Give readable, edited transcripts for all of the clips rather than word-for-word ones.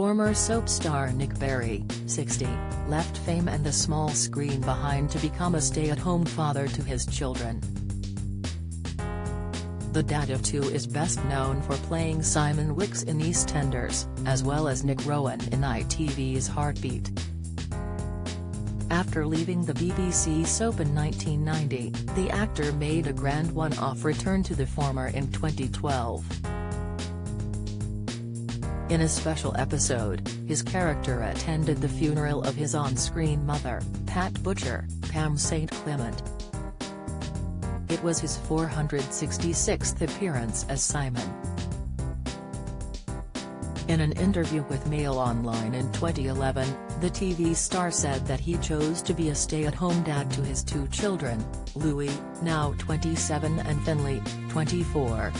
Former soap star Nick Berry, 60, left fame and the small screen behind to become a stay-at-home father to his children. The dad of two is best known for playing Simon Wicks in EastEnders, as well as Nick Rowan in ITV's Heartbeat. After leaving the BBC soap in 1990, the actor made a grand one-off return to the former in 2012. In a special episode, his character attended the funeral of his on-screen mother, Pat Butcher, Pam St. Clement. It was his 466th appearance as Simon. In an interview with Mail Online in 2011, the TV star said that he chose to be a stay-at-home dad to his two children, Louis, now 27, and Finley, 24.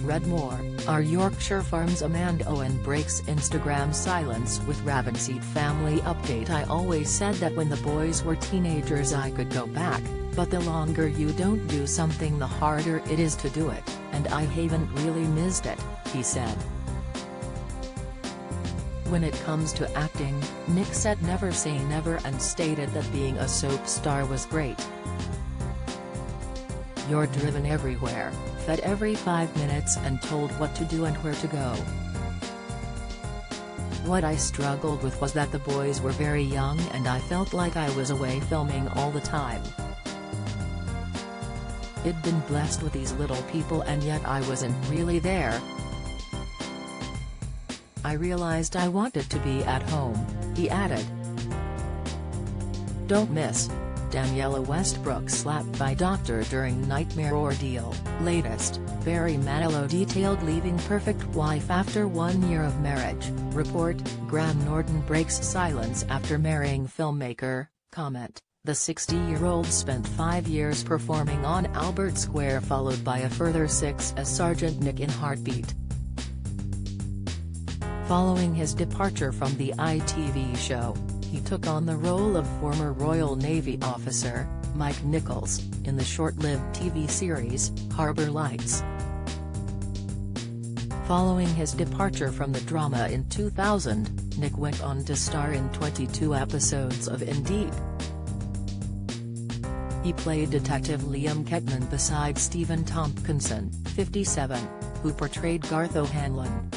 Read more. Our Yorkshire Farms Amanda Owen breaks Instagram silence with Ravenseat family update. I always said that when the boys were teenagers I could go back, but the longer you don't do something the harder it is to do it, and I haven't really missed it, he said. When it comes to acting, Nick said never say never and stated that being a soap star was great. You're driven everywhere, fed every 5 minutes and told what to do and where to go. What I struggled with was that the boys were very young and I felt like I was away filming all the time. I'd been blessed with these little people and yet I wasn't really there. I realized I wanted to be at home, he added. Don't miss. Daniela Westbrook slapped by doctor during nightmare ordeal. Latest, Barry Manilow detailed leaving perfect wife after 1 year of marriage. Report, Graham Norton breaks silence after marrying filmmaker. Comment, the 60-year-old spent 5 years performing on Albert Square followed by a further 6 as Sergeant Nick in Heartbeat. Following his departure from the ITV show, he took on the role of former Royal Navy officer, Mike Nichols, in the short-lived TV series, Harbour Lights. Following his departure from the drama in 2000, Nick went on to star in 22 episodes of In Deep. He played Detective Liam Ketman beside Stephen Tompkinson, 57, who portrayed Garth O'Hanlon.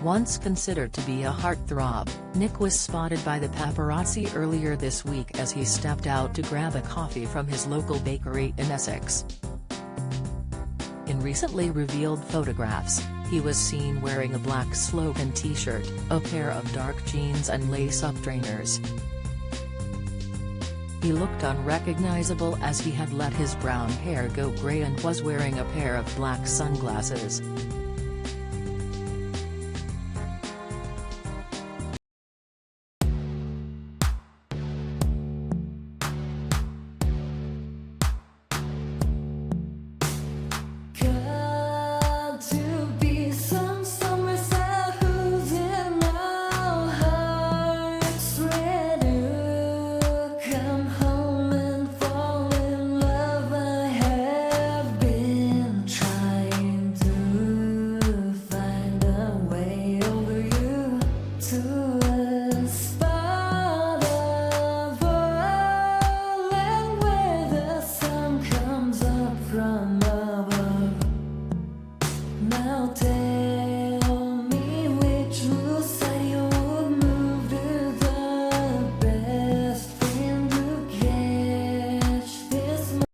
Once considered to be a heartthrob, Nick was spotted by the paparazzi earlier this week as he stepped out to grab a coffee from his local bakery in Essex. In recently revealed photographs, he was seen wearing a black slogan t-shirt, a pair of dark jeans and lace-up trainers. He looked unrecognizable as he had let his brown hair go grey and was wearing a pair of black sunglasses.